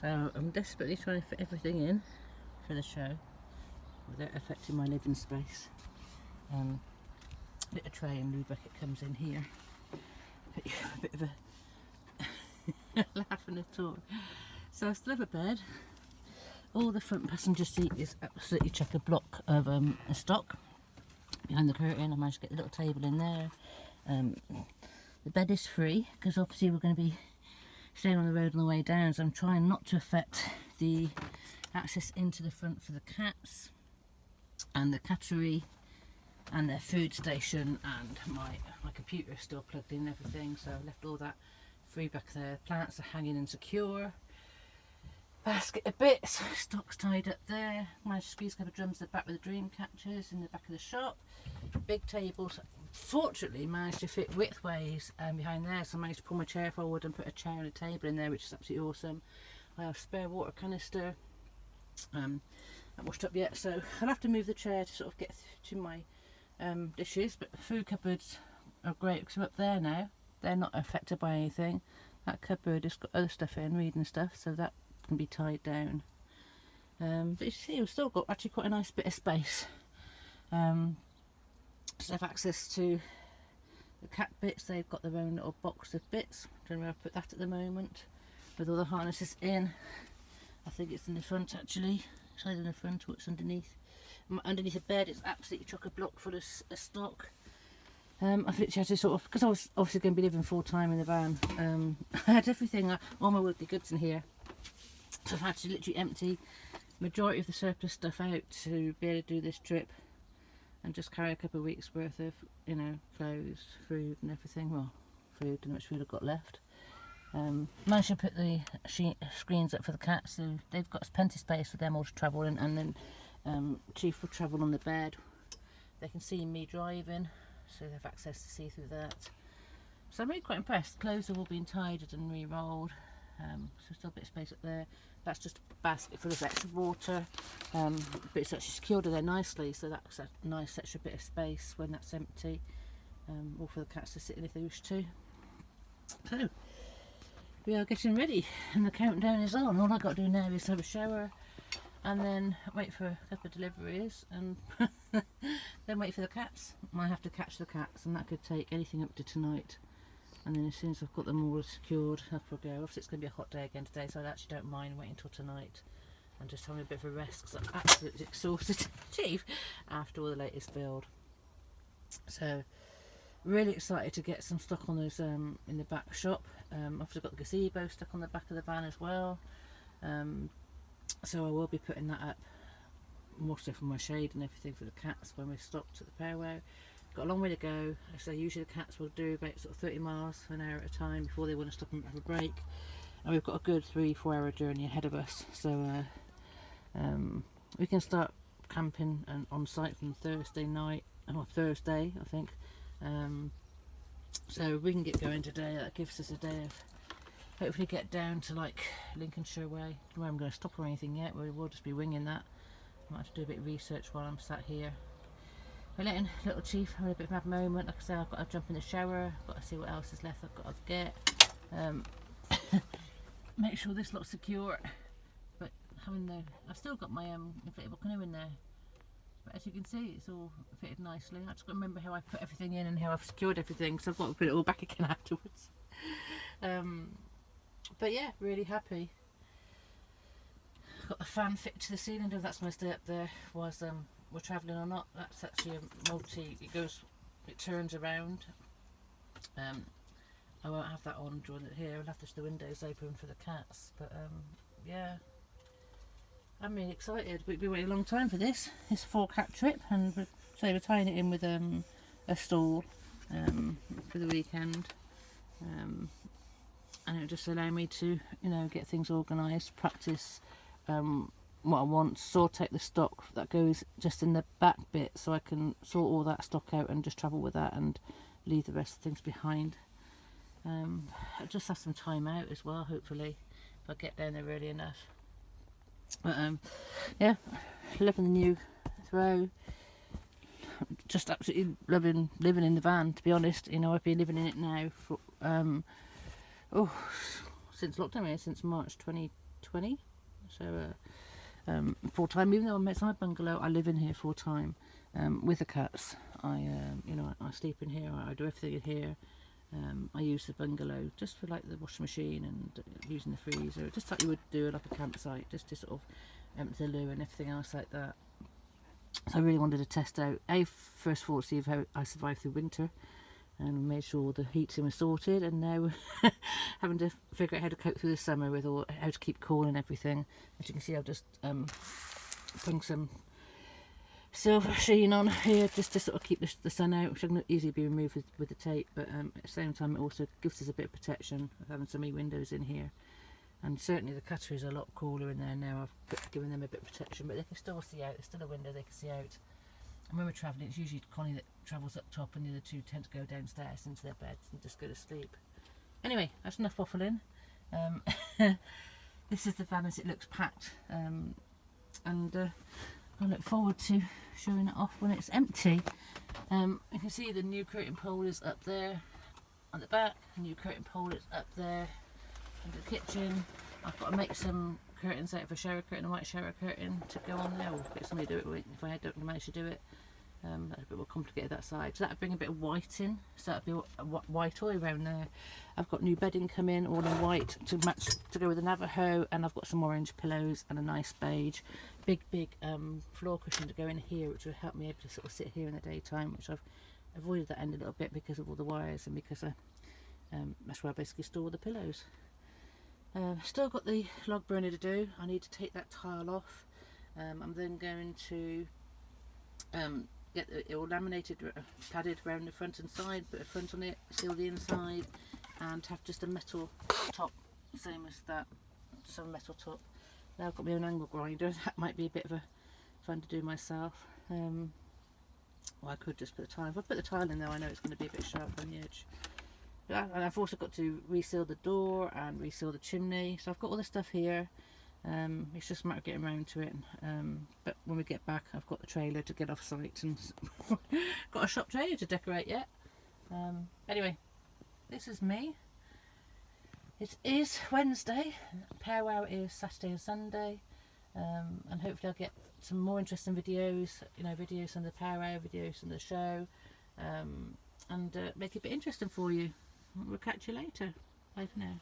So I'm desperately trying to fit everything in for the show without affecting my living space. Bit of tray and loo bucket comes in here. A bit of a laugh and a talk. So I still have a bed. All the front passenger seat is absolutely chock-a-block of a stock. Behind the curtain I managed to get the little table in there. The bed is free because obviously we're going to be staying on the road on the way down, so I'm trying not to affect the access into the front for the cats and the cattery and their food station, and my computer is still plugged in and everything, so I left all that free back there. Plants are hanging and secure. Basket of bits, stock's tied up there. Managed to squeeze a couple of drums at the back with the dream catchers in the back of the shop. Big tables, fortunately managed to fit widthways behind there, so I managed to pull my chair forward and put a chair and a table in there, which is absolutely awesome. I have spare water canister, not washed up yet, so I'll have to move the chair to sort of get to my dishes, but the food cupboards are great because we're up there now. They're not affected by anything. That cupboard has got other stuff in, reading stuff, so that can be tied down. But you see, we've still got actually quite a nice bit of space. So I have access to the cat bits. They've got their own little box of bits. I don't know where I've put that at the moment, with all the harnesses in. I think it's in the front actually. It's either in the front or it's underneath. Underneath the bed it's absolutely chock-a-block full of stock. I've literally had to sort of, because I was obviously going to be living full time in the van, I had everything, all my worldly goods in here. So I've had to literally empty majority of the surplus stuff out to be able to do this trip and just carry a couple of weeks worth of, you know, clothes, food and everything. Well, food, and how much food I've got left. Managed to put the screens up for the cats, so they've got plenty of space for them all to travel in, and then Chief will travel on the bed. They can see me driving, so they have access to see through that. So I'm really quite impressed. Clothes have all been tidied and re-rolled, so still a bit of space up there. That's just a basket full of extra water, but it's actually secured in there nicely, so that's a nice extra bit of space when that's empty, or for the cats to sit in if they wish to. So we are getting ready and the countdown is on. All I've got to do now is have a shower and then wait for a couple of deliveries and then wait for the cats. I have to catch the cats, and that could take anything up to tonight. And then as soon as I've got them all secured, up we'll go. Obviously it's going to be a hot day again today, so I actually don't mind waiting until tonight and just having a bit of a rest because I'm absolutely exhausted, Chief, after all the latest build. So really excited to get some stock on those in the back shop. I've also got the gazebo stuck on the back of the van as well, so I will be putting that up, more stuff for my shade and everything for the cats when we're stopped at the powow. Got a long way to go. So usually the cats will do about sort of 30 miles an hour at a time before they want to stop and have a break, and we've got a good 3-4 hour journey ahead of us, so we can start camping and on site from Thursday night, or Thursday I think. So we can get going today. That gives us a day of hopefully get down to like Lincolnshire way. I don't know where I'm going to stop or anything yet. We'll just be winging that. I might have to do a bit of research while I'm sat here. We're letting little Chief have a bit of a moment. Like I say, I've got to jump in the shower. I've got to see what else is left I've got to get. Make sure this looks secure. But having the, I've still got my inflatable canoe in there. But as you can see, it's all fitted nicely. I just got to remember how I put everything in and how I've secured everything, so I've got to put it all back again afterwards. But yeah, really happy. Got the fan fitted to the ceiling. If that's going to stay up there whilst we're travelling or not. That's actually a multi. It turns around. I won't have that on during it here. I'll have to leave the windows open for the cats. But yeah, I'm really excited. We've been waiting a long time for this. It's a 4-cat trip, and we're tying it in with a stall for the weekend, and it'll just allow me to, you know, get things organised, practice what I want, sort out the stock that goes just in the back bit, so I can sort all that stock out and just travel with that and leave the rest of things behind. I'll just have some time out as well, hopefully, if I get down there early enough. But yeah, loving the new throw. Just absolutely loving living in the van, to be honest. You know, I've been living in it now for since lockdown, really, since March 2020. 20. So full time, even though it's my bungalow, I live in here full time with the cats. I sleep in here. I do everything in here. I use the bungalow just for like the washing machine and using the freezer, just like you would do like a campsite, just to sort of empty the loo and everything else like that. So I really wanted to test out, first of all, see how I survived through winter, and made sure the heating was sorted, and now having to figure out how to cope through the summer with all, how to keep cool and everything. As you can see, I've just putting some silver sheen on here just to sort of keep the sun out, which can easily be removed with the tape, but at the same time it also gives us a bit of protection of having so many windows in here. And certainly the catteries are a lot cooler in there now. I've given them a bit of protection, but they can still see out. There's still a window they can see out. And when we're travelling, it's usually Connie that travels up top, and the other two tend to go downstairs into their beds and just go to sleep. Anyway, that's enough waffling. This is the van as it looks packed, and I look forward to showing it off when it's empty. You can see the new curtain pole is up there on the back. The new curtain pole is up there in the kitchen. I've got to make some curtains out of a shower curtain, a white shower curtain, to go on there. I'll get somebody to do it if I don't manage to do it. That's a bit more complicated that side. So that'll bring a bit of white in. So that'll be white all around there. I've got new bedding come in, all in white to match to go with the Navajo, and I've got some orange pillows and a nice beige, big floor cushion to go in here, which will help me able to sort of sit here in the daytime. Which I've avoided that end a little bit because of all the wires, and because that's where I basically store the pillows. Still got the log burner to do. I need to take that tile off. I'm then going to get it all laminated, padded around the front and side, put a front on it, seal the inside, and have just a metal top, same as that, just a metal top. Now I've got my own angle grinder. That might be a bit of a fun to do myself. Well, I could just put the tile. If I put the tile in there, I know it's going to be a bit sharp on the edge. And I've also got to reseal the door and reseal the chimney, so I've got all the stuff here. It's just a matter of getting around to it, but when we get back I've got the trailer to get off site, and got a shop trailer to decorate yet. Anyway, this is me. It is Wednesday, powwow is Saturday and Sunday, and hopefully I'll get some more interesting videos, videos on the powwow, videos on the show, and make it a bit interesting for you. We'll catch you later. Bye for now.